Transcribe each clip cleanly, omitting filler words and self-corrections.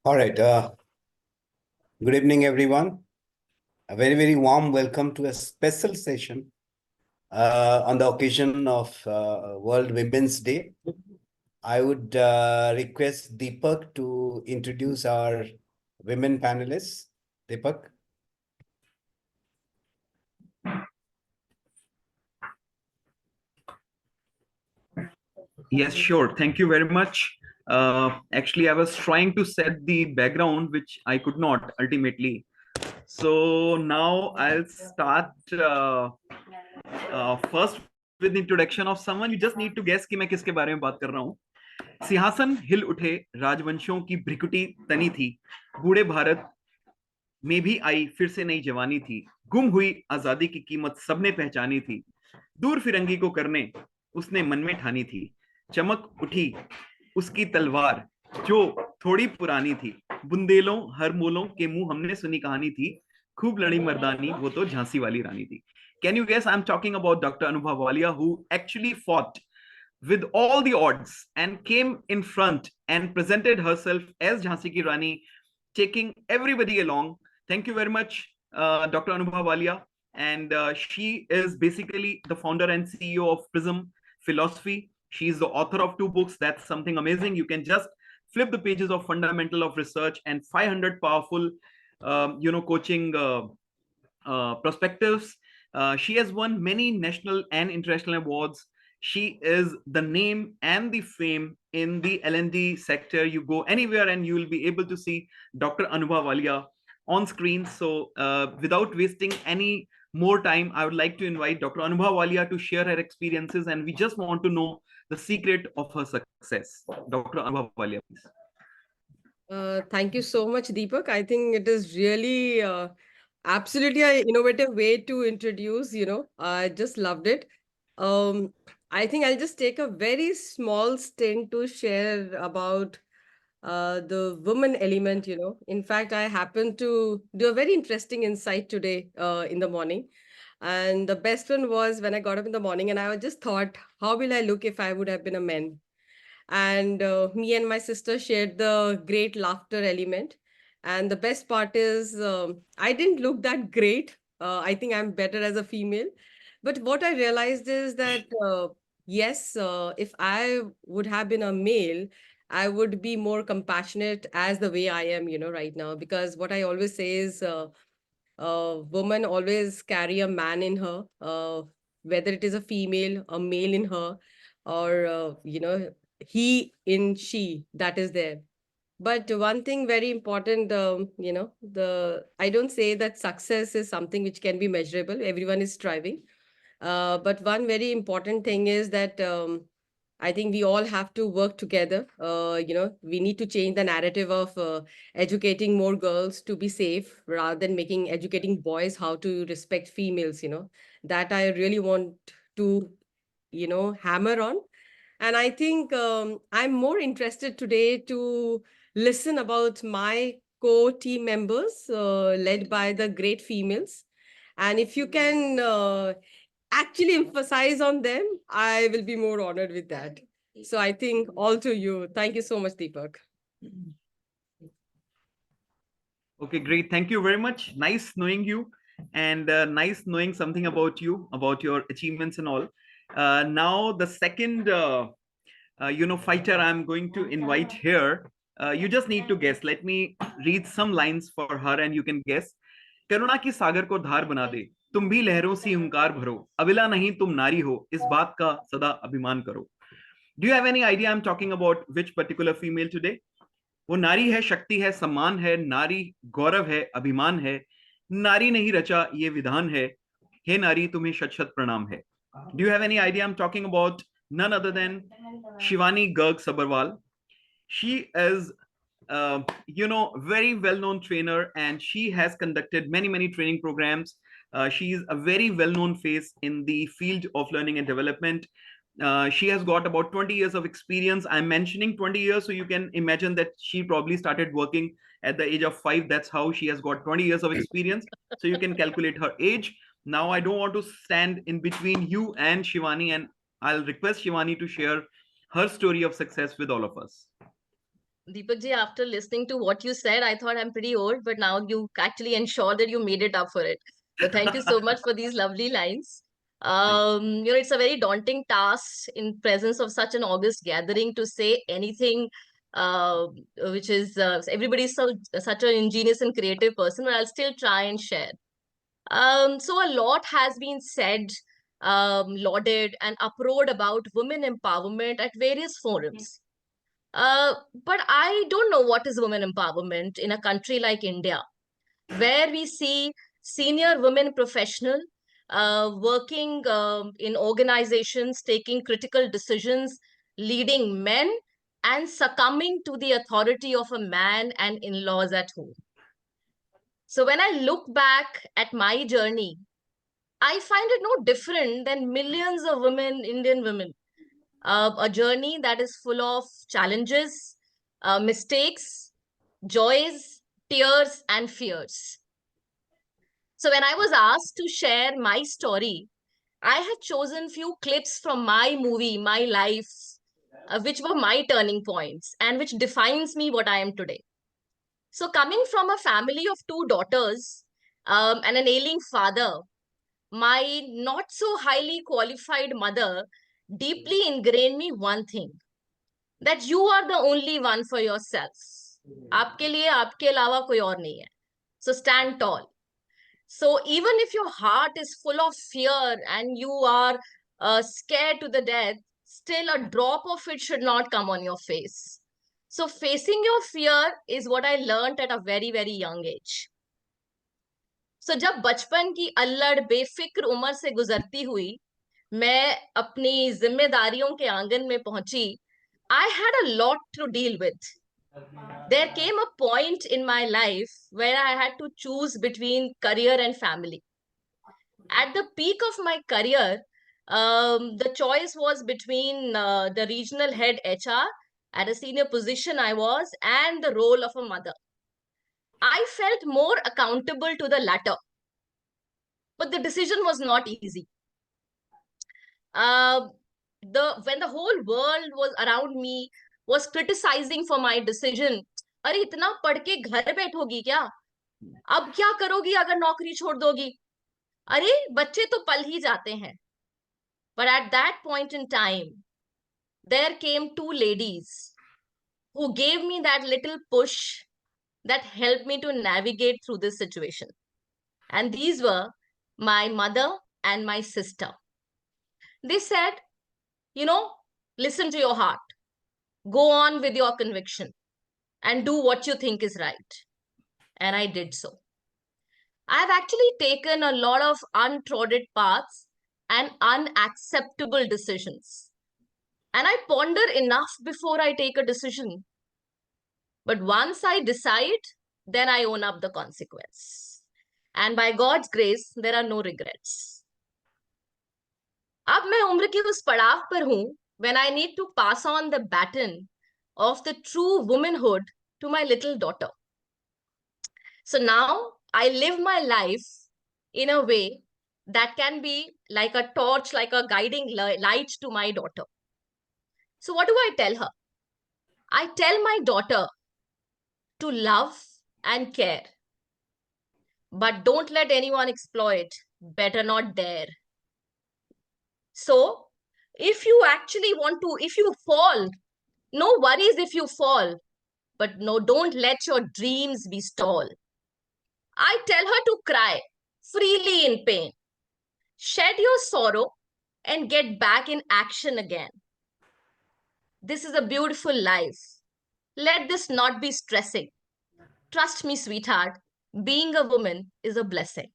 All right. Good evening, everyone. A very, very warm welcome to a special session on the occasion of World Women's Day. I would request Deepak to introduce our women panelists. Deepak. Yes, sure. Thank you very much. Actually, I was trying to set the background, which I could not ultimately. So now I'll start first with the introduction of someone. You just need to guess कि मैं किसके बारे में बात कर रहा हूँ. सिंहासन हिल उठे, राजवंशों की भ्रिकुटी तनी थी, बूढ़े भारत में भी आई फिर से नई जवानी थी, गुम हुई आजादी की कीमत सबने पहचानी थी, दूर फिरंगी को करने उसने मन में ठानी थी, चमक उठी उसकी तलवार जो थोड़ी पुरानी थी, बुंदेलों हर मोलों के मुंह हमने सुनी कहानी थी, खूब लड़ी मर्दानी वो तो झांसी वाली रानी थी. Can you guess? I'm talking about Dr. Anubha Walia, who actually fought with all the odds and came in front and presented herself as Jhansi Ki Rani, taking everybody along. Thank you very much, Dr. Anubha Walia. And she is basically the founder and CEO of Prism Philosophy. She's the author of 2 books. That's something amazing. You can just flip the pages of Fundamental of Research and 500 powerful, coaching perspectives. She has won many national and international awards. She is the name and the fame in the L&D sector. You go anywhere and you will be able to see Dr. Anubha Walia on screen. So without wasting any more time, I would like to invite Dr. Anubha Walia to share her experiences, and we just want to know the secret of her success. Dr. Anubha Walia, please. Thank you so much, Deepak. I think it is really absolutely an innovative way to introduce, I just loved it. Um, I think I'll just take a very small stint to share about the woman element. In fact, I happened to do a very interesting insight today in the morning. And the best one was when I got up in the morning and I just thought, how will I look if I would have been a man? And me and my sister shared the great laughter element. And the best part is, I didn't look that great. I think I'm better as a female. But what I realized is that, yes, if I would have been a male, I would be more compassionate as the way I am, right now. Because what I always say is, woman always carry a man in her, whether it is a female, a male in her, or he in she, that is there. But one thing very important, the I don't say that success is something which can be measurable. Everyone is striving, but one very important thing is that I think we all have to work together. We need to change the narrative of educating more girls to be safe rather than making educating boys how to respect females. That I really want to, hammer on. And I think I'm more interested today to listen about my co-team members led by the great females. And if you can actually emphasize on them, I will be more honored with that. So I think all to you. Thank you so much, Deepak. Okay, great. Thank you very much. Nice knowing you, and nice knowing something about you, about your achievements and all. Now, the second, fighter I'm going to invite here. You just need to guess. Let me read some lines for her, and you can guess. करुणा की सागर को धार बना दे, तुम भी लहरों सी हुंकार भरो, अविला नहीं तुम नारी हो, इस बात का सदा अभिमान करो. Do you have any idea I'm talking about which particular female today? वो नारी है, शक्ति है, सम्मान है, नारी गौरव है, अभिमान है, नारी नहीं रचा ये विधान है, हे नारी तुम्हें शत शत प्रणाम है. Do you have any idea I'm talking about? None other than Shivani Garg Sabharwal. She is very well-known trainer, and she has conducted many training programs. She is a very well-known face in the field of learning and development. She has got about 20 years of experience. I'm mentioning 20 years so you can imagine that she probably started working at the age of 5. That's how she has got 20 years of experience. So you can calculate her age. Now I don't want to stand in between you and Shivani, and I'll request Shivani to share her story of success with all of us. Deepak ji, after listening to what you said, I thought I'm pretty old, but now you actually ensured that you made it up for it. So thank you so much for these lovely lines. It's a very daunting task in presence of such an august gathering to say anything, uh, which is everybody's such an ingenious and creative person, but I'll still try and share. So a lot has been said, lauded, and uproared about women empowerment at various forums. But I don't know what is women empowerment in a country like India, where we see senior women professional working in organizations, taking critical decisions, leading men, and succumbing to the authority of a man and in-laws at home. So when I look back at my journey, I find it no different than millions of women, Indian women, a journey that is full of challenges, mistakes, joys, tears, and fears. So when I was asked to share my story, I had chosen few clips from my movie, my life, which were my turning points and which defines me what I am today. So coming from a family of two daughters and an ailing father, my not so highly qualified mother deeply ingrained me one thing, that you are the only one for yourself. आपके लिए आपके अलावा कोई और नहीं है. So stand tall. So even if your heart is full of fear and you are scared to the death, still a drop of it should not come on your face. So facing your fear is what I learned at a very, very young age. So जब बचपन की अल्लड़ बेफिक्र उम्र से गुजरती हुई मैं अपनी जिम्मेदारियों के आंगन में पहुंची, I had a lot to deal with. There came a point in my life where I had to choose between career and family. At the peak of my career, the choice was between the regional head HR at a senior position I was and the role of a mother. I felt more accountable to the latter, but the decision was not easy. Uh, when the whole world was around me was criticizing for my decision, अरे इतना पढ़ के घर बैठोगी क्या? अब क्या करोगी अगर नौकरी छोड़ दोगी? अरे बच्चे तो पल ही जाते हैं. But at that point in time, there came two ladies who gave me that little push that helped me to navigate through this situation. And these were my mother and my sister. They said, listen to your heart, go on with your conviction, and do what you think is right. And I did so. I've actually taken a lot of untrodden paths and unacceptable decisions. And I ponder enough before I take a decision. But once I decide, then I own up the consequence. And by God's grace, there are no regrets. अब मैं उम्र की उस पड़ाव पर हूं when I need to pass on the baton of the true womanhood to my little daughter. So now I live my life in a way that can be like a torch, like a guiding light to my daughter. So what do I tell her? I tell my daughter to love and care, but don't let anyone exploit. Better not dare. So if you actually want to, if you fall, no worries if you fall, but no, don't let your dreams be stalled. I tell her to cry freely in pain, shed your sorrow, and get back in action again. This is a beautiful life. Let this not be stressing. Trust me, sweetheart, being a woman is a blessing.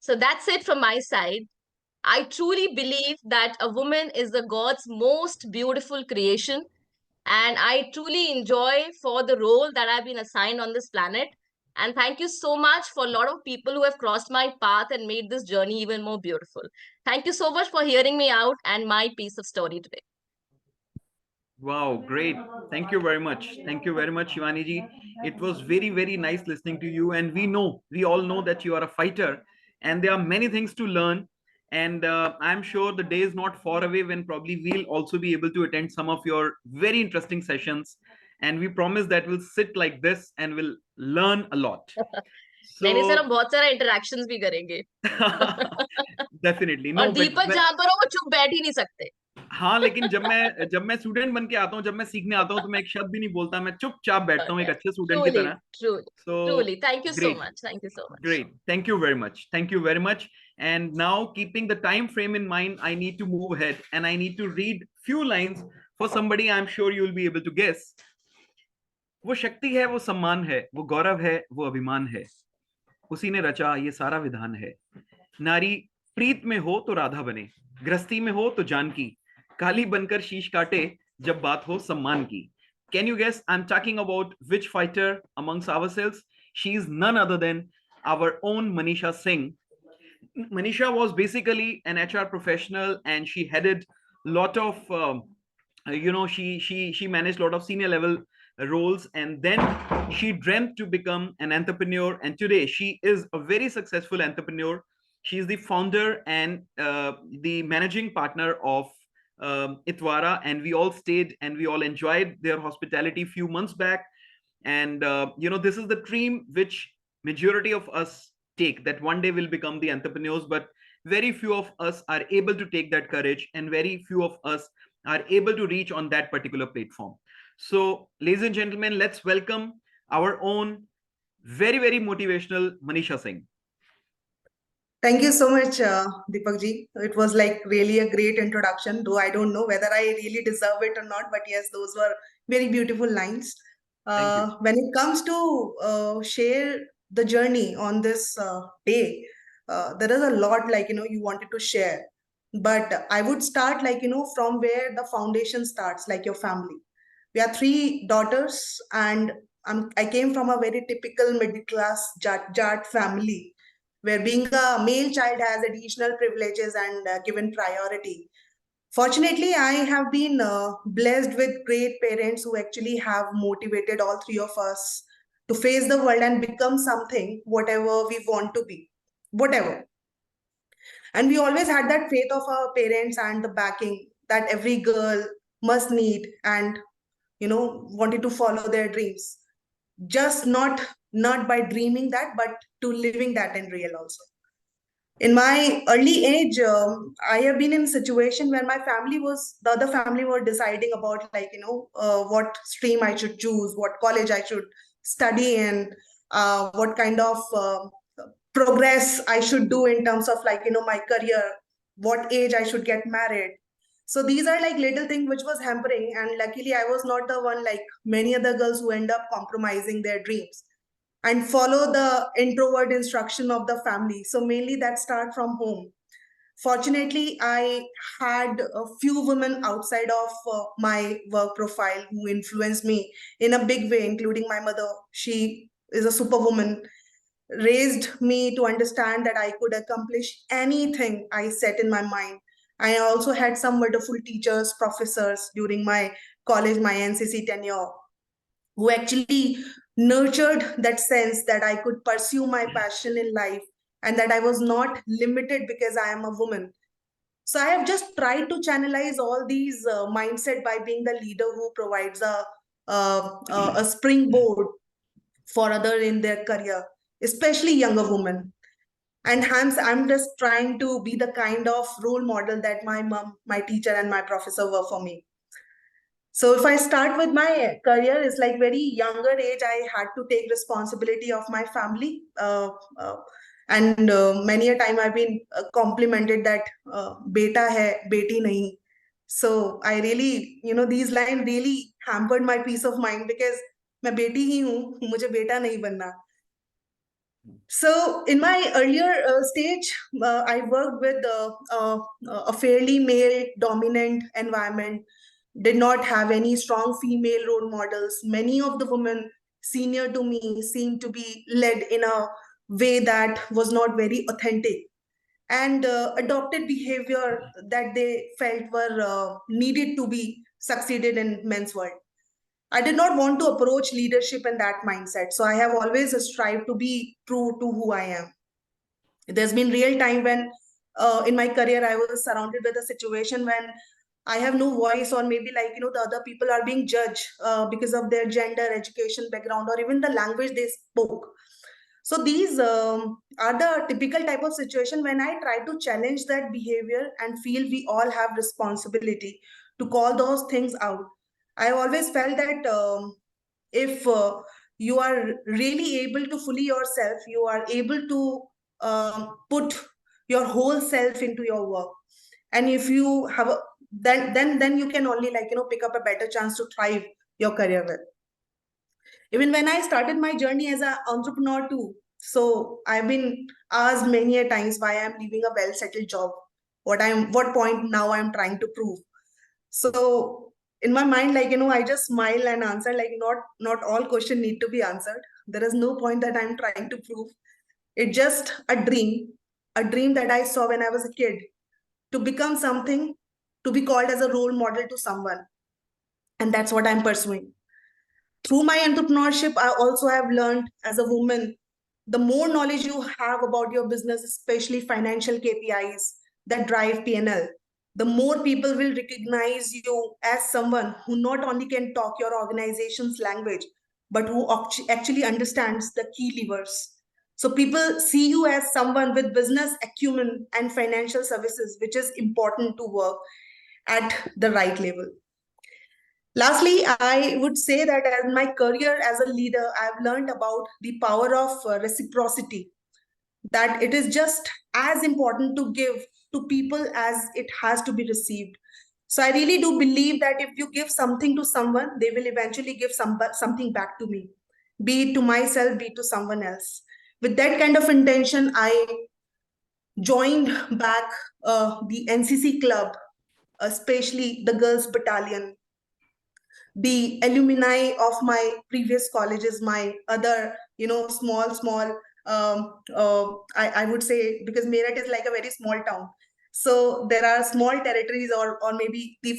So that's it from my side. I truly believe that a woman is the God's most beautiful creation. And I truly enjoy for the role that I've been assigned on this planet. And thank you so much for a lot of people who have crossed my path and made this journey even more beautiful. Thank you so much for hearing me out and my piece of story today. Wow, great. Thank you very much. Thank you very much, Shivani ji. It was very, very nice listening to you. And we all know that you are a fighter and there are many things to learn. And I'm sure the day is not far away when probably we'll also be able to attend some of your very interesting sessions and we promise that we'll sit like this and we'll learn a lot. नहीं sir, So हम बहुत सारा interactions भी करेंगे. definitely और no, but दीपक जहाँ पर हो वो चुप बैठ ही नहीं सकते. हाँ, लेकिन जब मैं स्टूडेंट बन के आता हूँ, जब मैं सीखने आता हूँ, तो मैं एक शब्द भी नहीं बोलता, मैं चुपचाप बैठता हूँ एक अच्छे स्टूडेंट की Truly, तरह. truly, So truly. Thank you so great, much. Thank you so much. great. Thank you very much. Thank you very much. And now, keeping the time frame in mind, I need to move ahead and I need to read few lines for somebody I'm sure you'll be able to guess. वो शक्ति है, वो सम्मान है, वो गौरव है, वो अभिमान है, उसी ने रचा ये सारा विधान है. नारी प्रीत में हो तो राधा बने, गृहस्थी में हो तो जानकी, काली बनकर शीश काटे जब बात हो सम्मान की. Can you guess I'm talking about which fighter amongst ourselves? She is none other than our own Manisha Singh. Manisha was basically an HR professional, and she headed a lot of she managed a lot of senior level roles, and then she dreamt to become an entrepreneur, and today she is a very successful entrepreneur. She is the founder and the managing partner of Itwara, and we all stayed and we all enjoyed their hospitality few months back. And this is the dream which majority of us take, that one day we'll become the entrepreneurs, but very few of us are able to take that courage, and very few of us are able to reach on that particular platform. So ladies and gentlemen, let's welcome our own very, very motivational Manisha Singh. Thank you so much, Deepak ji. It was like really a great introduction, though I don't know whether I really deserve it or not, but yes, those were very beautiful lines. When it comes to share the journey on this day, there is a lot you wanted to share. But I would start from where the foundation starts, like your family. We are three daughters, and I came from a very typical middle class Jat family, where being a male child has additional privileges and given priority. Fortunately, I have been blessed with great parents who actually have motivated all three of us to face the world and become something, whatever we want to be, whatever. And we always had that faith of our parents and the backing that every girl must need, and wanted to follow their dreams. Just not by dreaming that, but to living that in real also. In my early age, I have been in a situation where the other family were deciding about what stream I should choose, what college I should study in, what kind of progress I should do in terms of my career, what age I should get married. So these are like little things which was hampering, and luckily I was not the one like many other girls who end up compromising their dreams and follow the introvert instruction of the family. So mainly that start from home. Fortunately, I had a few women outside of my work profile who influenced me in a big way, including my mother. She is a superwoman, raised me to understand that I could accomplish anything I set in my mind. I also had some wonderful teachers, professors during my college, my NCC tenure, who actually nurtured that sense that I could pursue my passion in life and that I was not limited because I am a woman. So I have just tried to channelize all these mindset by being the leader who provides a springboard for other in their career, especially younger women. And hence, I'm just trying to be the kind of role model that my mom, my teacher, and my professor were for me. So if I start with my career, it's like very younger age, I had to take responsibility of my family. And many a time I've been complimented that beta hai, beti nahi. So I really, these lines really hampered my peace of mind because मैं बेटी ही हूँ, मुझे बेटा नहीं बनना. So in my earlier stage, I worked with a fairly male dominant environment, did not have any strong female role models. Many of the women senior to me seemed to be led in a way that was not very authentic, and adopted behavior that they felt were needed to be succeeded in men's world. I did not want to approach leadership in that mindset. So I have always strived to be true to who I am. There's been real time when in my career I was surrounded with a situation when I have no voice, or maybe like, the other people are being judged because of their gender, education, background, or even the language they spoke. So these are the typical type of situation when I try to challenge that behavior and feel we all have responsibility to call those things out. I always felt that if you are really able to fully yourself, you are able to put your whole self into your work. And if you have a, then you can only like, pick up a better chance to thrive your career with. Even when I started my journey as an entrepreneur too, so I've been asked many a times why I'm leaving a well-settled job, what point now I'm trying to prove. So in my mind, like, I just smile and answer like, not all questions need to be answered. There is no point that I'm trying to prove. It's just a dream that I saw when I was a kid, to become something, to be called as a role model to someone. And that's what I'm pursuing. Through my entrepreneurship, I also have learned as a woman, the more knowledge you have about your business, especially financial KPIs that drive P&L, the more people will recognize you as someone who not only can talk your organization's language, but who actually understands the key levers. So people see you as someone with business acumen and financial services, which is important to work at the right level. Lastly, I would say that as my career as a leader, I've learned about the power of reciprocity, that it is just as important to give to people as it has to be received. So I really do believe that if you give something to someone, they will eventually give something back to me, be it to myself, be it to someone else. With that kind of intention, I joined back the NCC club, especially the girls' battalion, the alumni of my previous colleges, my other, small, I would say, because Meerut is like a very small town. So there are small territories, or maybe the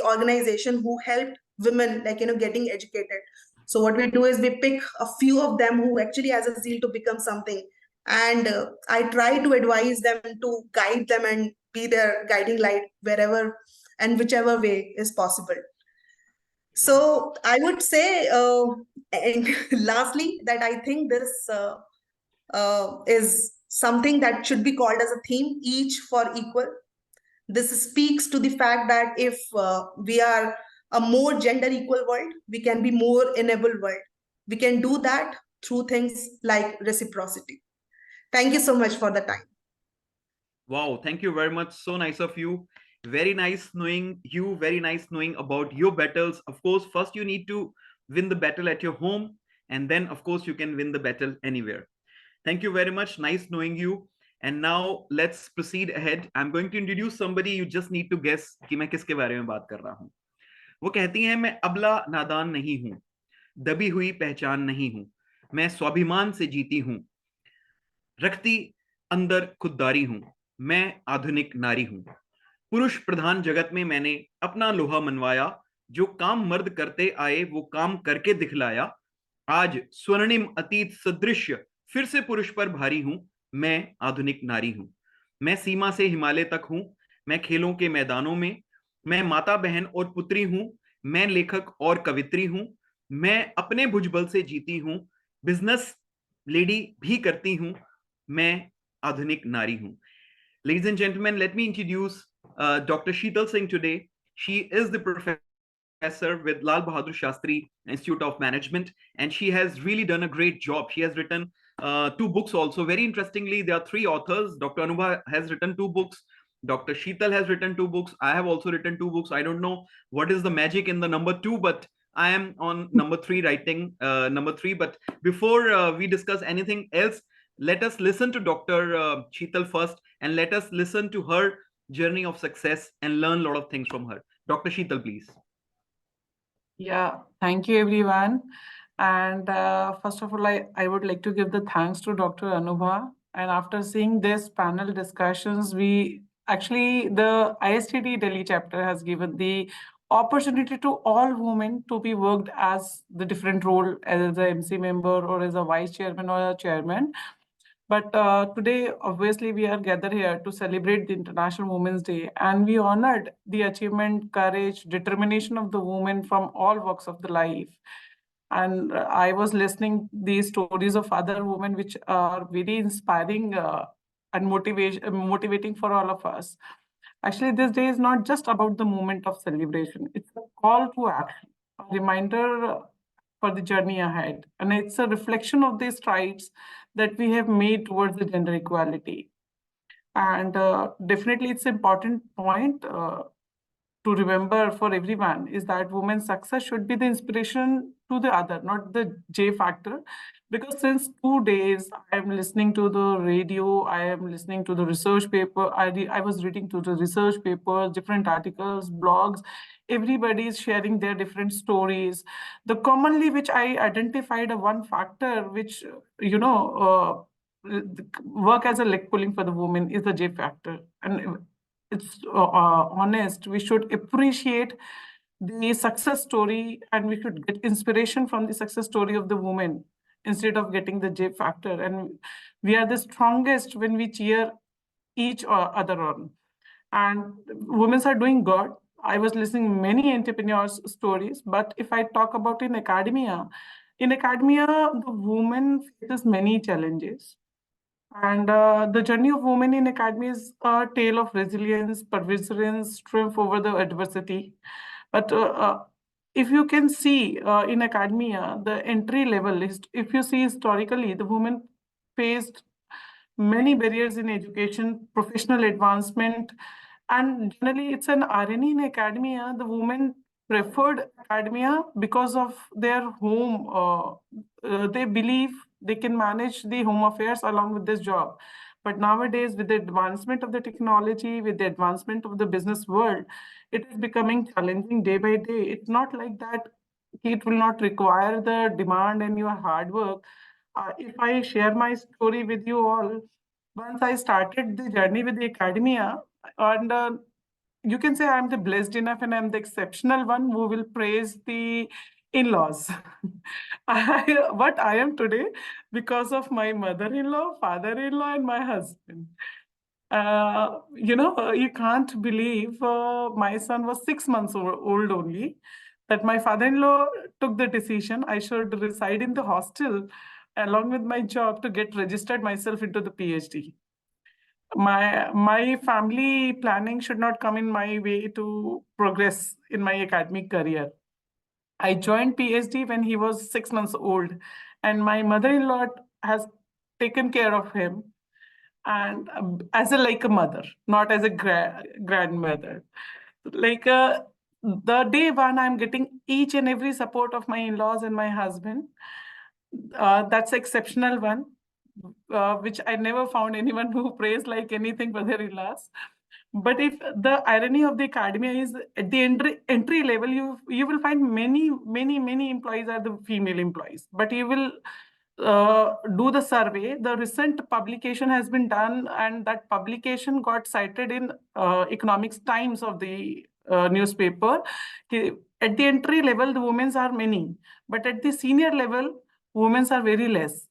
organization who helped women, like, getting educated. So what we do is we pick a few of them who actually has a zeal to become something. And I try to advise them, to guide them and be their guiding light wherever and whichever way is possible. So I would say, and lastly, that I think this is something that should be called as a theme, each for equal. This speaks to the fact that if we are a more gender equal world, we can be more enabled world. We can do that through things like reciprocity. Thank you so much for the time. Wow, thank you very much. So nice of you. Very nice knowing you, very nice knowing about your battles. Of course, first you need to win the battle at your home, and then, of course, you can win the battle anywhere. Thank you very much. Nice knowing you. And now let's proceed ahead. I'm going to introduce somebody. You just need to guess कि मैं किसके बारे में बात कर रहा हूँ. वो कहती हैं, मैं अबला नादान नहीं हूँ, दबी हुई पहचान नहीं हूँ, मैं स्वाभिमान से जीती हूँ, रखती अंदर खुददारी हूँ, मैं आधुनिक नारी हूँ. पुरुष प्रधान जगत में मैंने अपना लोहा मनवाया, जो काम मर्द करते आए वो काम करके दिखलाया. आज स्वर्णिम अतीत सदृश्य फिर से पुरुष पर भारी हूं, मैं आधुनिक नारी हूं. मैं सीमा से हिमालय तक हूं, मैं खेलों के मैदानों में, मैं माता बहन और पुत्री हूं, मैं लेखक और कवित्री हूं, मैं अपने भुजबल से जीती हूं, बिजनेस लेडी भी करती हूं, मैं आधुनिक नारी हूं. Ladies and gentlemen, let me introduce Dr. Sheetal Singh today. She is the professor with Lal Bahadur Shastri Institute of Management, and she has really done a great job. She has written 2 books also. Very interestingly, there are 3 authors. Dr. Anubha has written 2 books. Dr. Sheetal has written 2 books. I have also written 2 books. I don't know what is the magic in the number 2, but I am on number 3, writing number 3. But before we discuss anything else, let us listen to Dr. Sheetal first, and let us listen to her journey of success and learn a lot of things from her. Dr. Sheetal, please. Yeah, thank you, everyone. And first of all, I would like to give the thanks to Dr. Anubha. And after seeing this panel discussions, the ISTD Delhi chapter has given the opportunity to all women to be worked as the different role as an MC member or as a vice chairman or a chairman. But today, obviously, we are gathered here to celebrate the International Women's Day, and we honored the achievement, courage, determination of the women from all walks of the life. And I was listening these stories of other women, which are very inspiring and motivating for all of us. Actually, this day is not just about the moment of celebration. It's a call to action, a reminder for the journey ahead. And it's a reflection of the strides that we have made towards the gender equality. And definitely it's an important point to remember for everyone is that women's success should be the inspiration to the other, not the J factor. Because since 2 days, I am listening to the radio, I am listening to the research paper, I was reading to the research papers, different articles, blogs. Everybody is sharing their different stories. The commonly which I identified a one factor which, work as a leg pulling for the woman is the J factor. And it's honest, we should appreciate the success story and we should get inspiration from the success story of the woman instead of getting the J factor. And we are the strongest when we cheer each other on. And women are doing good. I was listening many entrepreneurs stories, but if I talk about in academia, the woman faces many challenges. And the journey of women in academy is a tale of resilience, perseverance, triumph over the adversity. But if you can see in academia, the entry level list, if you see historically, the women faced many barriers in education, professional advancement, and generally it's an irony in academia. The women preferred academia because of their home. They believe they can manage the home affairs along with this job. But nowadays, with the advancement of the technology, with the advancement of the business world, it is becoming challenging day by day. It's not like that it will not require the demand and your hard work. If I share my story with you all, once I started the journey with the academia, and you can say I'm the blessed enough and I'm the exceptional one who will praise the in-laws. What I am today because of my mother-in-law, father-in-law, and my husband. You can't believe my son was 6 months old only, that my father-in-law took the decision I should reside in the hostel along with my job to get registered myself into the PhD. My family planning should not come in my way to progress in my academic career. I joined PhD when he was 6 months old, and my mother-in-law has taken care of him, and as a mother, not as a grandmother. Like the day one, I'm getting each and every support of my in-laws and my husband. That's exceptional one, which I never found anyone who prays like anything for their in-laws. But if the irony of the academia is at the entry level, you will find many employees are the female employees. But you will do the survey. The recent publication has been done, and that publication got cited in Economics Times of the newspaper. At the entry level, the women are many, but at the senior level, women are very less.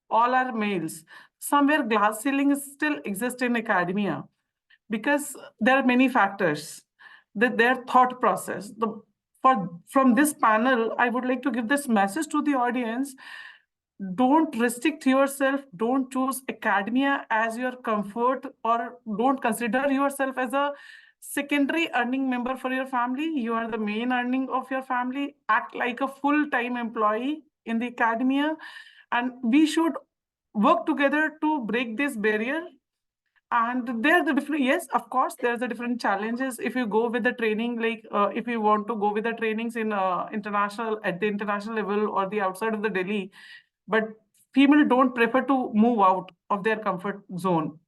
All are males. Somewhere glass ceiling still exists in academia because there are many factors. Their thought process. From this panel, I would like to give this message to the audience. Don't restrict yourself. Don't choose academia as your comfort, or don't consider yourself as a secondary earning member for your family. You are the main earning of your family. Act like a full-time employee in the academia, and we should work together to break this barrier. And there are the different, yes, of course, there's the different challenges. If you go with the training, like if you want to go with the trainings in at the international level or the outside of the Delhi, but female don't prefer to move out of their comfort zone.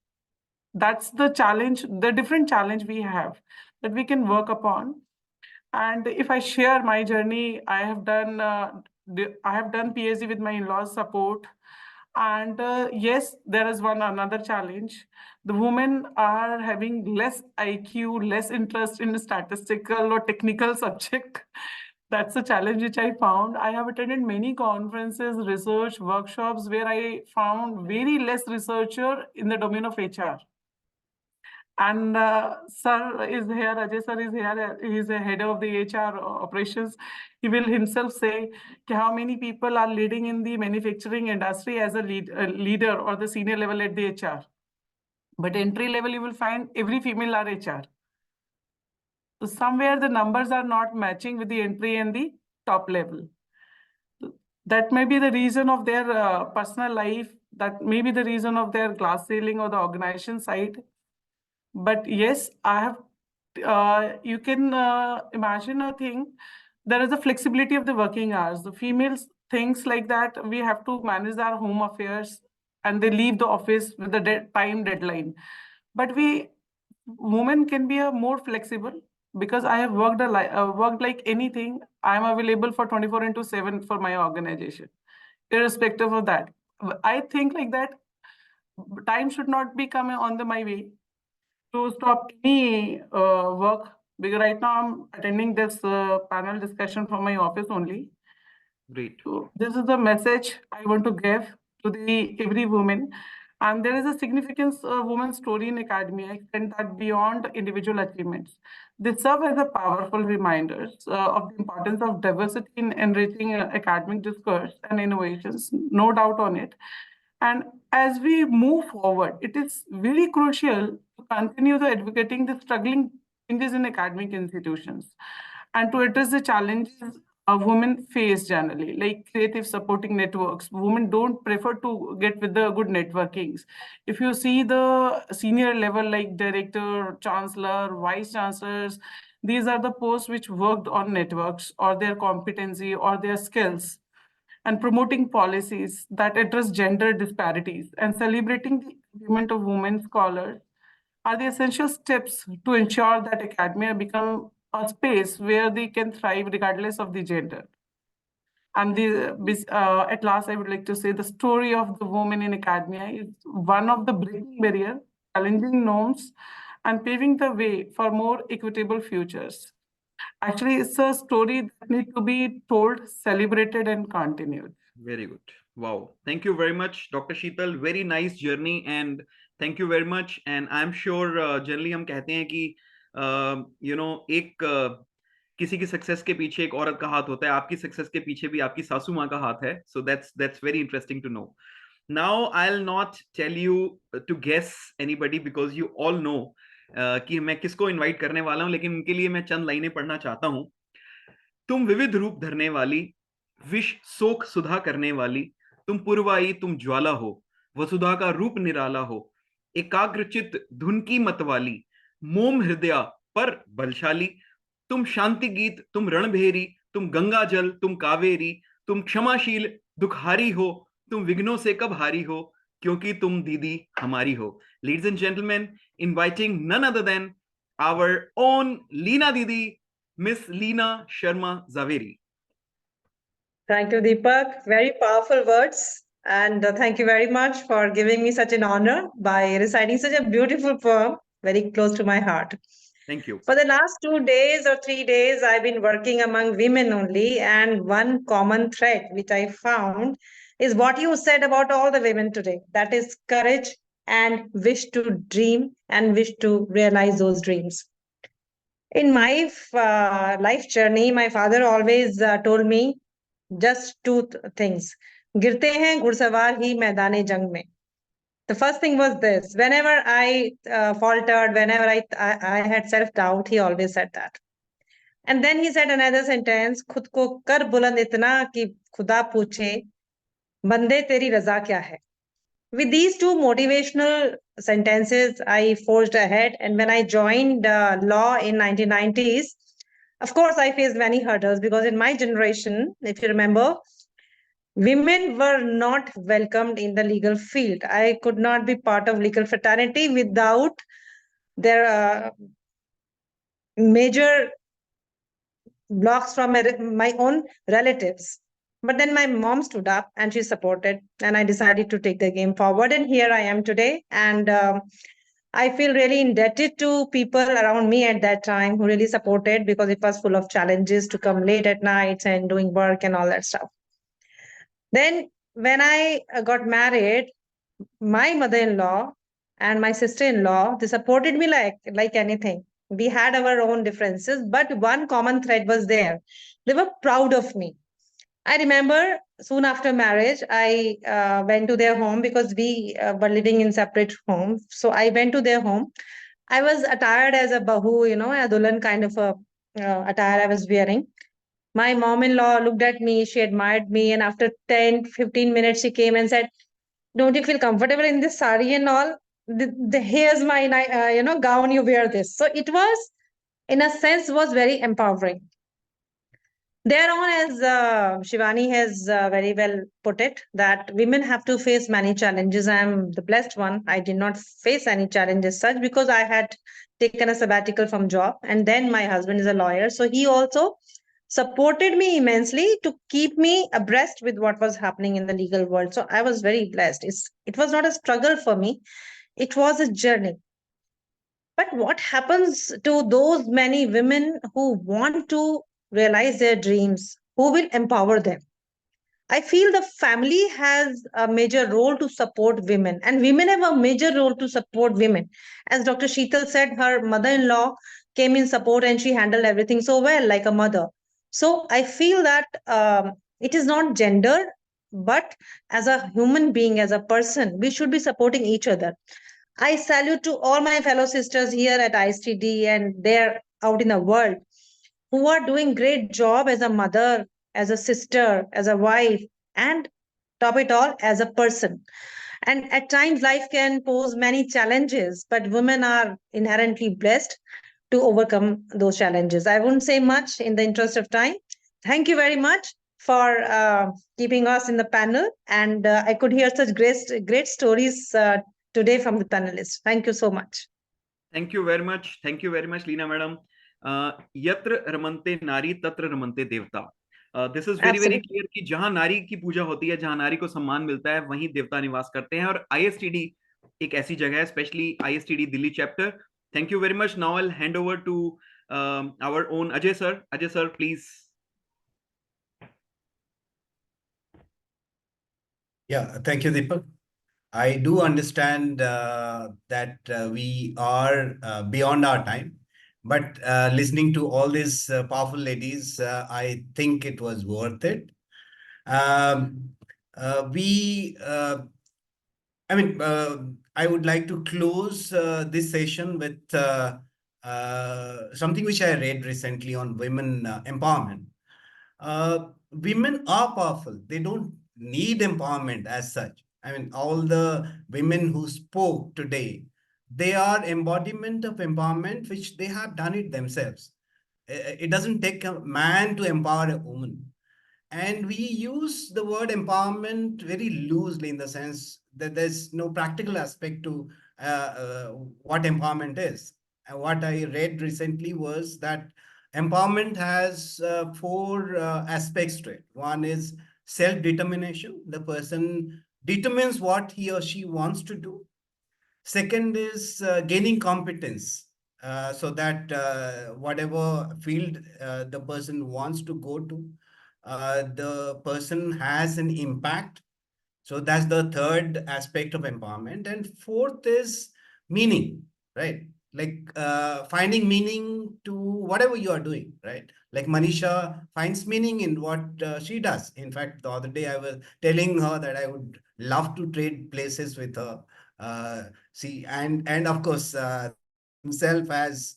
That's the challenge, the different challenge we have that we can work upon. And if I share my journey, I have done PhD with my in-laws support. And yes, there is another challenge. The women are having less IQ, less interest in statistical or technical subject. That's a challenge which I found. I have attended many conferences, research workshops where I found very less researcher in the domain of HR. And sir is here, Ajay sir is here, he is the head of the HR operations. He will himself say how many people are leading in the manufacturing industry as a leader or the senior level at the HR. But entry level, you will find every female are HR. So somewhere the numbers are not matching with the entry and the top level. That may be the reason of their personal life. That may be the reason of their glass ceiling or the organization side. But yes, I have, you can imagine a thing. There is a flexibility of the working hours. The females things like that, we have to manage our home affairs and they leave the office with the time deadline. But women can be more flexible because I have worked like anything. I'm available for 24/7 for my organization, irrespective of that. I think like that time should not be coming on my way to stop any work, because right now I'm attending this panel discussion from my office only. Great. So this is the message I want to give to every woman. And there is a significance of women's story in academia, extend that beyond individual achievements. They serve as a powerful reminders of the importance of diversity in enriching academic discourse and innovations, no doubt on it. And as we move forward, it is very crucial to continue the advocating the struggling changes in academic institutions and to address the challenges women face generally, like creative supporting networks. Women don't prefer to get with the good networkings. If you see the senior level, like director, chancellor, vice chancellors, these are the posts which worked on networks or their competency or their skills, and promoting policies that address gender disparities and celebrating the achievement of women scholars are the essential steps to ensure that academia become a space where they can thrive regardless of the gender. And at last, I would like to say the story of the woman in academia is one of the breaking barrier, challenging norms, and paving the way for more equitable futures. Actually, it's a story that needs to be told, celebrated, and continued. Very good. Wow. Thank you very much, Dr. Sheetal. Very nice journey, and thank you very much. And I'm sure generally हम कहते हैं कि एक किसी की success के पीछे एक औरत का हाथ होता है, आपकी सक्सेस के पीछे भी आपकी सासू माँ का हाथ है. So that's very interesting to know. Now I'll not tell you to guess anybody because you all know कि मैं किसको इनवाइट करने वाला हूं, लेकिन उनके लिए मैं चंद लाइनें पढ़ना चाहता हूं. तुम विविध रूप धरने वाली, विष शोक सुधा करने वाली, तुम पूर्वाई, तुम ज्वाला हो, वसुधा का रूप निराला हो, एकाग्रचित धुन की मतवाली, मोम हृदया पर बलशाली, तुम शांति गीत, तुम रणभेरी, तुम गंगा जल, तुम कावेरी, तुम क्षमाशील दुखहारी हो, तुम विघ्नों से कब हारी हो, क्योंकि तुम दीदी हमारी हो. Ladies and gentlemen, inviting none other than our own Leena Didi, Miss Leena Sharma Zaveri. Thank you, Deepak. Very powerful words. And thank you very much for giving me such an honor by reciting such a beautiful poem, very close to my heart. Thank you. For the last 2 days or 3 days, I've been working among women only. And one common thread which I found is what you said about all the women today. That is courage and wish to dream and wish to realize those dreams. In my life journey, my father always told me just two things. गिरते हैं घुड़सवार ही मैदाने जंग में. The first thing was this. Whenever I faltered, whenever I had self-doubt, he always said that. And then he said another sentence, खुद को कर बुलंद इतना कि खुदा पूछे बंदे तेरी रजा क्या है. With these two motivational sentences, I forged ahead. And when I joined law in 1990s, of course, I faced many hurdles because in my generation, if you remember, women were not welcomed in the legal field. I could not be part of legal fraternity without their major blocks from my own relatives. But then my mom stood up and she supported, and I decided to take the game forward. And here I am today. And I feel really indebted to people around me at that time who really supported, because it was full of challenges to come late at nights and doing work and all that stuff. Then when I got married, my mother-in-law and my sister-in-law, they supported me like anything. We had our own differences, but one common thread was there. They were proud of me. I remember soon after marriage, I went to their home because we were living in separate homes. So I went to their home. I was attired as a bahu, a dulan kind of a attire I was wearing. My mom-in-law looked at me, she admired me, and after 10, 15 minutes, she came and said, "Don't you feel comfortable in this sari and all? Here's my gown, you wear this." So it was, in a sense, was very empowering. Thereon, as Shivani has very well put it, that women have to face many challenges. I am the blessed one. I did not face any challenges such because I had taken a sabbatical from job, and then my husband is a lawyer, so he also supported me immensely to keep me abreast with what was happening in the legal world. So I was very blessed. It was not a struggle for me; it was a journey. But what happens to those many women who want to realize their dreams? Who will empower them? I feel the family has a major role to support women, and women have a major role to support women. As Dr. Sheetal said, her mother in law came in support and she handled everything so well, like a mother. So I feel that it is not gendered, but as a human being, as a person, we should be supporting each other. I salute to all my fellow sisters here at ISTD and there out in the world who are doing great job as a mother, as a sister, as a wife, and top it all, as a person. And at times, life can pose many challenges, but women are inherently blessed to overcome those challenges. I wouldn't say much in the interest of time. Thank you very much for keeping us in the panel. And I could hear such great stories today from the panelists. Thank you so much. Thank you very much. Thank you very much, Leena madam. Yatra ramante nari tatra ramante devta. This is very very clear कि जहां नारी की पूजा होती है, जहां नारी को सम्मान मिलता है, वहीं देवता निवास करते हैं. और ISTD एक ऐसी जगह है, specially ISTD Delhi chapter. Thank you very much. Now I'll hand over to our own Ajay sir. Ajay sir, please. Yeah, thank you, Deepak. I do understand that we are beyond our time, but listening to all these powerful ladies, I think it was worth it. I would like to close this session with something which I read recently on women empowerment. Women are powerful. They don't need empowerment as such. I mean, all the women who spoke today, they are embodiment of empowerment, which they have done it themselves. It doesn't take a man to empower a woman. And we use the word empowerment very loosely in the sense that there's no practical aspect to what empowerment is. And what I read recently was that empowerment has four aspects to it. One is self-determination. The person determines what he or she wants to do. Second is gaining competence, so that whatever field the person wants to go to, the person has an impact. So that's the third aspect of empowerment. And fourth is meaning, right? Like finding meaning to whatever you are doing, right? Like Manisha finds meaning in what she does. In fact, the other day I was telling her that I would love to trade places with her. And of course, himself has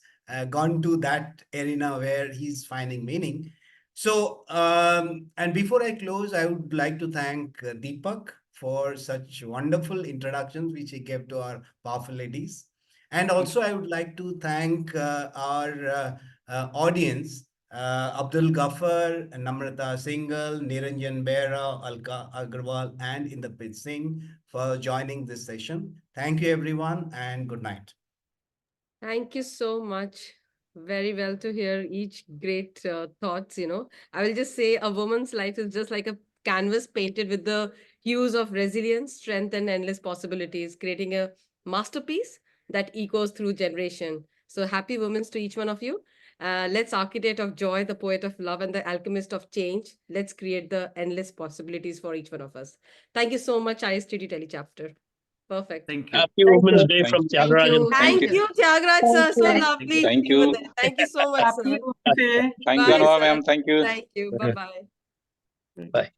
gone to that arena where he's finding meaning. So, and before I close, I would like to thank Deepak for such wonderful introductions which he gave to our powerful ladies. And also, I would like to thank our audience, Abdul Ghaffar, Namrata Singhal, Niranjan Bera, Alka Agarwal, and Inderpreet Singh for joining this session. Thank you, everyone, and good night. Thank you so much. Very well to hear each great thoughts, I will just say a woman's life is just like a canvas painted with the hues of resilience, strength, and endless possibilities, creating a masterpiece that echoes through generation. So happy Women's to each one of you. Let's architect of joy, the poet of love, and the alchemist of change. Let's create the endless possibilities for each one of us. Thank you so much, ISTD Telechapter. Perfect. Thank you. Happy Women's Day Thank from Thank Tyagarajan. you. Thank you. you, Tyagaraaj sir. So Thank you. lovely. Thank You were you. there. Thank you so much, Happy sir. Women's Day. Thank you, Bye, Anova sir. ma'am. Thank you. Thank you. Bye-bye. Bye.